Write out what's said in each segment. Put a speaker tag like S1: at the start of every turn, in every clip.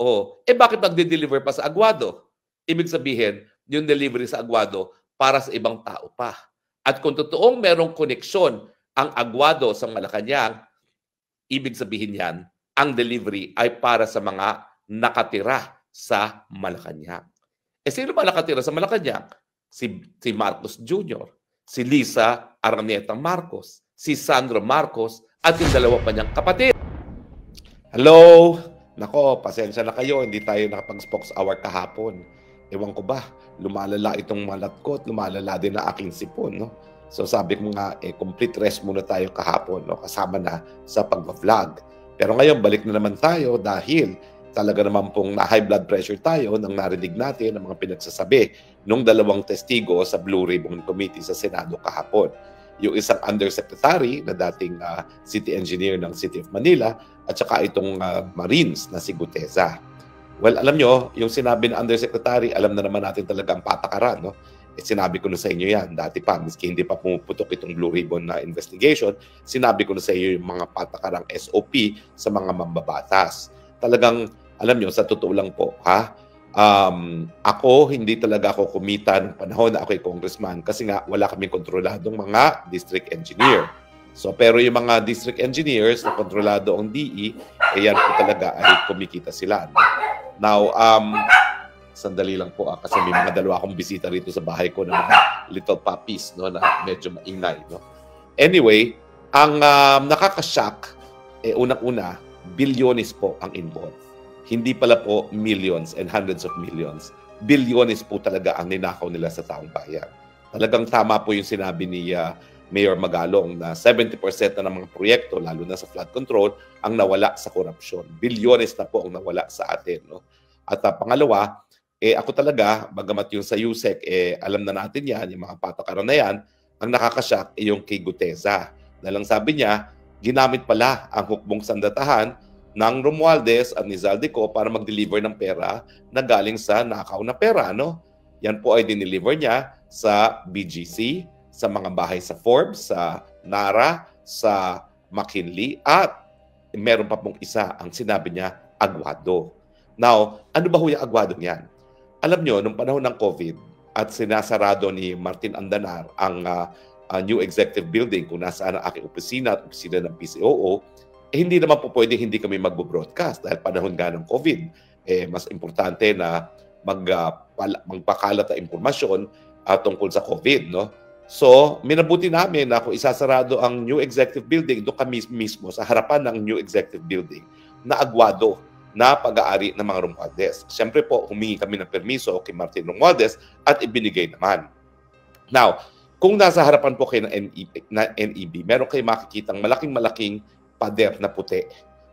S1: Oh, bakit magde-deliver pa sa Aguado? Ibig sabihin, yung delivery sa Aguado para sa ibang tao pa. At kung totoong merong koneksyon ang Aguado sa Malacanang, ibig sabihin yan, ang delivery ay para sa mga nakatira sa Malacanang. Sino ba nakatira sa Malacanang? Si Marcos Jr., si Lisa Araneta Marcos, si Sandro Marcos, at yung dalawa pa niyang kapatid. Hello? Nako, pasensya na kayo, hindi tayo nakapag-spokes hour kahapon. Ewan ko ba, lumalala itong malat ko at lumalala din na aking sipon, no? So sabi ko nga, complete rest muna tayo kahapon, no? Kasama na sa pag-vlog. Pero ngayon, balik na naman tayo dahil talaga naman pong na-high blood pressure tayo nang narinig natin ang mga pinagsasabi nung dalawang testigo sa Blue Ribbon Committee sa Senado kahapon. Yung isang undersecretary na dating city engineer ng City of Manila at saka itong Marines na si Guteza. Well, alam nyo, yung sinabi ng undersecretary, alam na naman natin talaga ang patakaran, no? Sinabi ko na sa inyo yan, dati pa, miski hindi pa pumuputok itong Blue Ribbon na investigation, sinabi ko na sa inyo yung mga patakarang SOP sa mga mambabatas. Talagang, alam nyo, sa totoo lang po, ako, hindi talaga ako kumitan panahon na ako'y congressman kasi nga wala kaming kontroladong mga district engineer. So, pero yung mga district engineers na kontrolado ang DE, yan po talaga ay kumikita sila. Now, sandali lang po kasi may mga dalawa akong bisita rito sa bahay ko na mga little puppies, no, na medyo maingay. No? Anyway, ang nakakashock, unang-una, bilyones po ang involved. Hindi pala po millions and hundreds of millions. Bilyones po talaga ang ninakaw nila sa taong bayan. Talagang tama po yung sinabi ni Mayor Magalong na 70% na ng mga proyekto, lalo na sa flood control, ang nawala sa korupsyon. Bilyones na po ang nawala sa atin. No? At pangalawa, ako talaga, bagamat yung sa USEC, alam na natin yan, yung mga patakaran na yan, ang nakakashock ay yung kay Guteza. Dahil ang sabi niya, ginamit pala ang hukbong sandatahan ng Romualdez at ni Zaldico para mag-deliver ng pera na galing sa nakaw na pera. No? Yan po ay dineliver niya sa BGC, sa mga bahay sa Forbes, sa Nara, sa McKinley, at meron pa pong isa, ang sinabi niya, Aguado. Now, ano ba yung Aguado niyan? Alam nyo, nung panahon ng COVID at sinasarado ni Martin Andanar ang new executive building kung nasaan ang aking opisina at opisina ng PCOO, hindi naman po pwede hindi kami magbo-broadcast dahil panahon nga ng COVID. Mas importante na magpakalat na impormasyon tungkol sa COVID. No? So, minabuti namin na kung isasarado ang new executive building, doon kami mismo sa harapan ng new executive building na Aguado na pag-aari ng mga Romualdez. Siyempre po, humingi kami ng permiso kay Martin Romualdez at ibinigay naman. Now, kung nasa harapan po kayo ng NEB, meron kayo makikitang malaking-malaking pader na puti.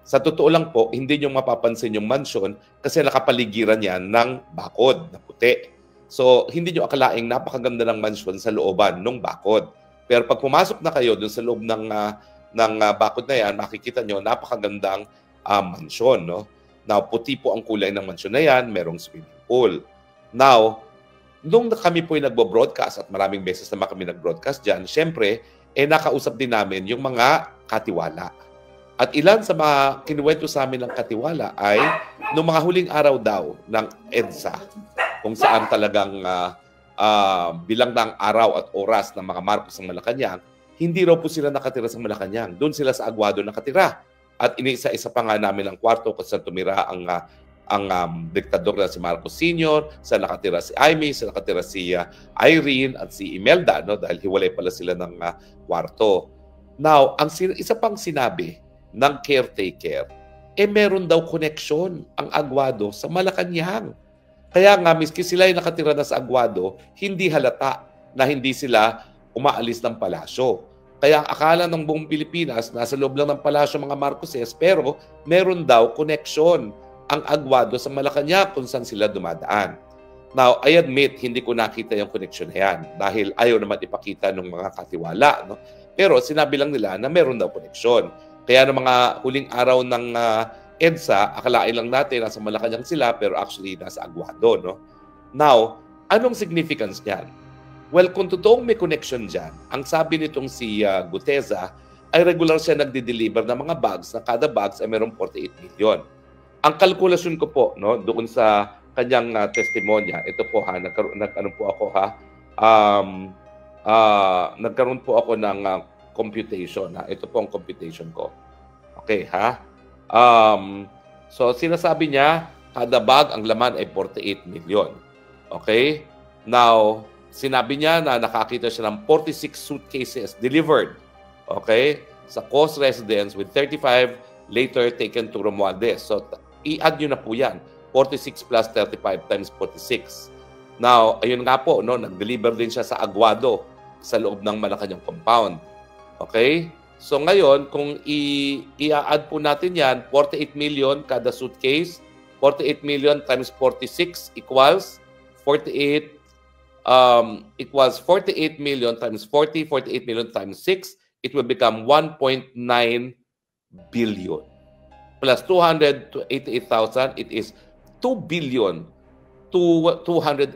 S1: Sa totoo lang po, hindi nyo mapapansin yung mansion kasi nakapaligiran yan ng bakod na puti. So, hindi nyo akalaing napakaganda ng mansion sa looban ng bakod. Pero pag pumasok na kayo dun sa loob ng bakod na yan, makikita nyo napakagandang mansion. No? Now, puti po ang kulay ng mansion na yan, merong swimming pool. Now, nung kami po yung nagbo-broadcast at maraming beses naman kami nag-broadcast dyan, syempre, nakausap din namin yung mga katiwala. At ilan sa mga kinuwento sa amin ng katiwala ay nung mga huling araw daw ng EDSA, kung saan talagang bilang ng araw at oras ng mga Marcos ng Malacanang, hindi raw po sila nakatira sa Malacanang. Doon sila sa Aguado nakatira. At iniisa-isa pa nga namin ang kwarto kung saan tumira ang diktador na si Marcos Sr., saan nakatira si Aimee, saan nakatira si Irene at si Imelda, no? Dahil hiwalay pala sila ng kwarto. Now, isa pang sinabi ng caretaker, meron daw koneksyon ang Aguado sa Malacanang. Kaya nga, miski sila ay nakatira na sa Aguado, hindi halata na hindi sila umaalis ng palasyo. Kaya ang akala ng buong Pilipinas, nasa loob lang ng palasyo mga Marcoses, pero meron daw koneksyon ang Aguado sa Malacanang kung saan sila dumadaan. Now, I admit, hindi ko nakita yung koneksyon na yan dahil ayaw naman ipakita ng mga katiwala. No? Pero sinabi lang nila na meron daw koneksyon. Kaya ng mga huling araw ng EDSA, akalain lang natin nasa Malacanang sila pero actually nasa Aguado. No? Now, anong significance niyan? Well, kung totoong may connection dyan, ang sabi nitong si Guteza ay regular siya nagde-deliver ng mga bags na kada bags ay mayroong 48 million. Ang kalkulasyon ko po, no, doon sa kanyang testimonya, ito po ha, nagkaroon po ako ha, nagkaroon po ako ng computation ha. Ito po ang computation ko. Okay ha. So sinasabi niya, kada bag ang laman ay 48 million. Okay? Now, sinabi niya na nakakita siya ng 46 suitcases delivered. Okay? Sa Coast residence with 35 later taken to Romualdez. So, i-add nyo na po yan. 46 plus 35 times 46. Now, ayun nga po, no, nag-deliver din siya sa Aguado sa loob ng Malacanang compound. Okay? So, ngayon, kung i-add po natin yan, 48 million kada suitcase, 48 million times 46 equals 48 million times 40, 48 million times 6, it will become 1.9 billion. Plus 288,000, it is 2 billion to 208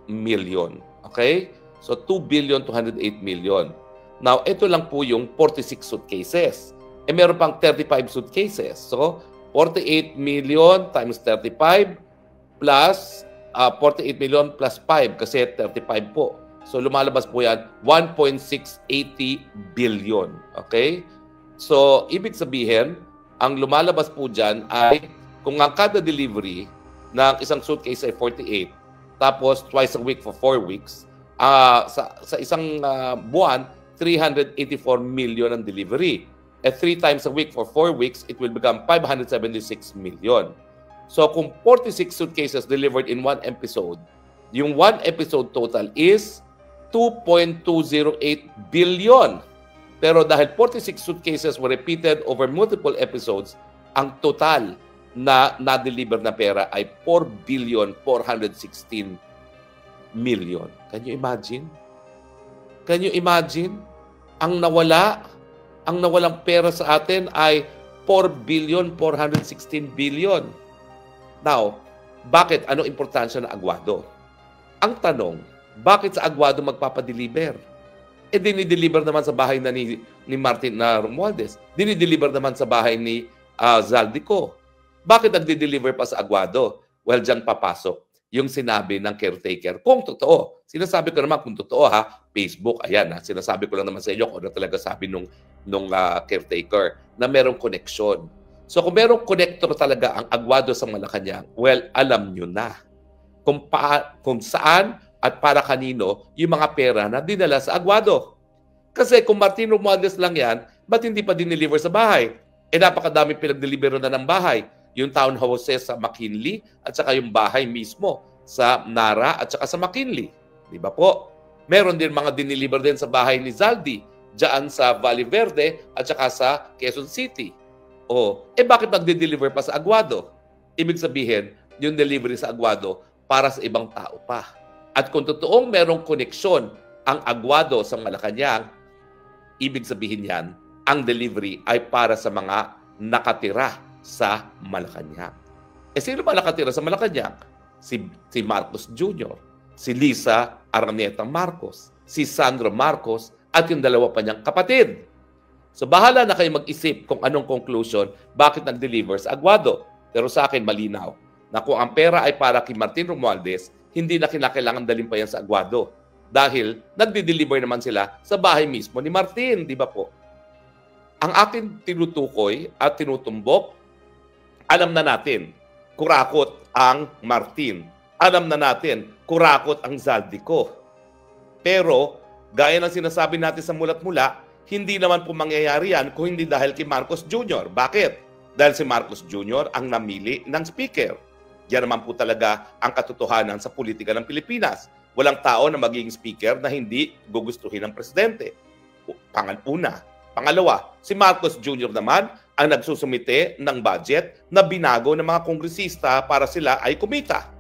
S1: million. Okay? So 2 billion 208 million. Now, ito lang po yung 46 suitcases. Eh, meron pang 35 suitcases. So, 48 million times 35 plus 48 million plus 5 kasi 35 po. So, lumalabas po yan 1.680 billion. Okay? So, ibig sabihin, ang lumalabas po dyan ay kung ang kada delivery ng isang suitcase ay 48, tapos twice a week for 4 weeks, sa isang buwan, 384 million ang delivery. At 3 times a week for 4 weeks, it will become 576 million. So kung 46 suitcases delivered in one episode, yung one episode total is 2.208 billion. Pero dahil 46 suitcases were repeated over multiple episodes, ang total na na-deliver na pera ay 4 billion 416 million. Can you imagine? Can you imagine? Ang nawalang pera sa atin ay 4 billion 416 billion. Now, bakit? Ano importansya ng Aguado? Ang tanong, bakit sa Aguado magpapadeliver? Eh, dinideliver naman sa bahay na ni Martin na Romualdez. Dinideliver naman sa bahay ni Zaldico. Bakit nagdi-deliver pa sa Aguado? Well, dyan papasok yung sinabi ng caretaker. Kung totoo, sinasabi ko naman kung totoo ha, Facebook, ayan ha, sinasabi ko lang naman sa inyo kung ano talaga sabi nung caretaker na merong connection. So kung merong connector talaga ang Aguado sa Malacanang, well, alam nyo na kung saan at para kanino yung mga pera na dinala sa Aguado. Kasi kung Martin Romualdez lang yan, ba't hindi pa dineliver sa bahay? Eh napakadami pinag-deliver na ng bahay. Yung townhouses sa McKinley at saka yung bahay mismo sa Nara at saka sa McKinley. Di ba po? Meron din mga dineliver din sa bahay ni Zaldi dyan sa Valle Verde at saka sa Quezon City. O, eh bakit nagde-deliver pa sa Aguado? Ibig sabihin, yung delivery sa Aguado para sa ibang tao pa. At kung totoong merong koneksyon ang Aguado sa Malacanang, ibig sabihin yan, ang delivery ay para sa mga nakatira sa Malacanang. Eh sino ba nakatira sa Malacanang? Si Marcos Jr., si Lisa Araneta Marcos, si Sandro Marcos, at yung dalawa pa niyang kapatid. So bahala na kayo mag-isip kung anong conclusion, bakit nag-deliver sa Aguado. Pero sa akin malinaw na kung ang pera ay para kay Martin Romualdez, hindi na kinakailangan dalhin pa yan sa Aguado. Dahil nagde-deliver naman sila sa bahay mismo ni Martin, di ba po? Ang akin tinutukoy at tinutumbok, alam na natin, kurakot ang Martin. Alam na natin, kurakot ang Zaldico. Pero, gaya ng sinasabi natin sa mulat-mula, hindi naman po mangyayari yan kung hindi dahil kay Marcos Jr. Bakit? Dahil si Marcos Jr. ang namili ng speaker. Yan naman po talaga ang katotohanan sa politika ng Pilipinas. Walang tao na magiging speaker na hindi gugustuhin ng presidente. Una. Pangalawa, si Marcos Jr. naman ang nagsusumite ng budget na binago ng mga kongresista para sila ay kumita.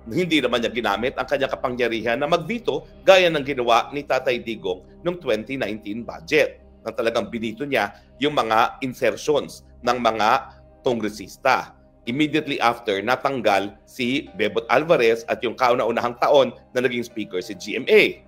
S1: Hindi naman niya ginamit ang kanyang kapangyarihan na mag-veto gaya ng ginawa ni Tatay Digong noong 2019 budget na talagang binito niya yung mga insertions ng mga kongresista. Immediately after, natanggal si Bebot Alvarez at yung kauna-unahang taon na naging speaker si GMA.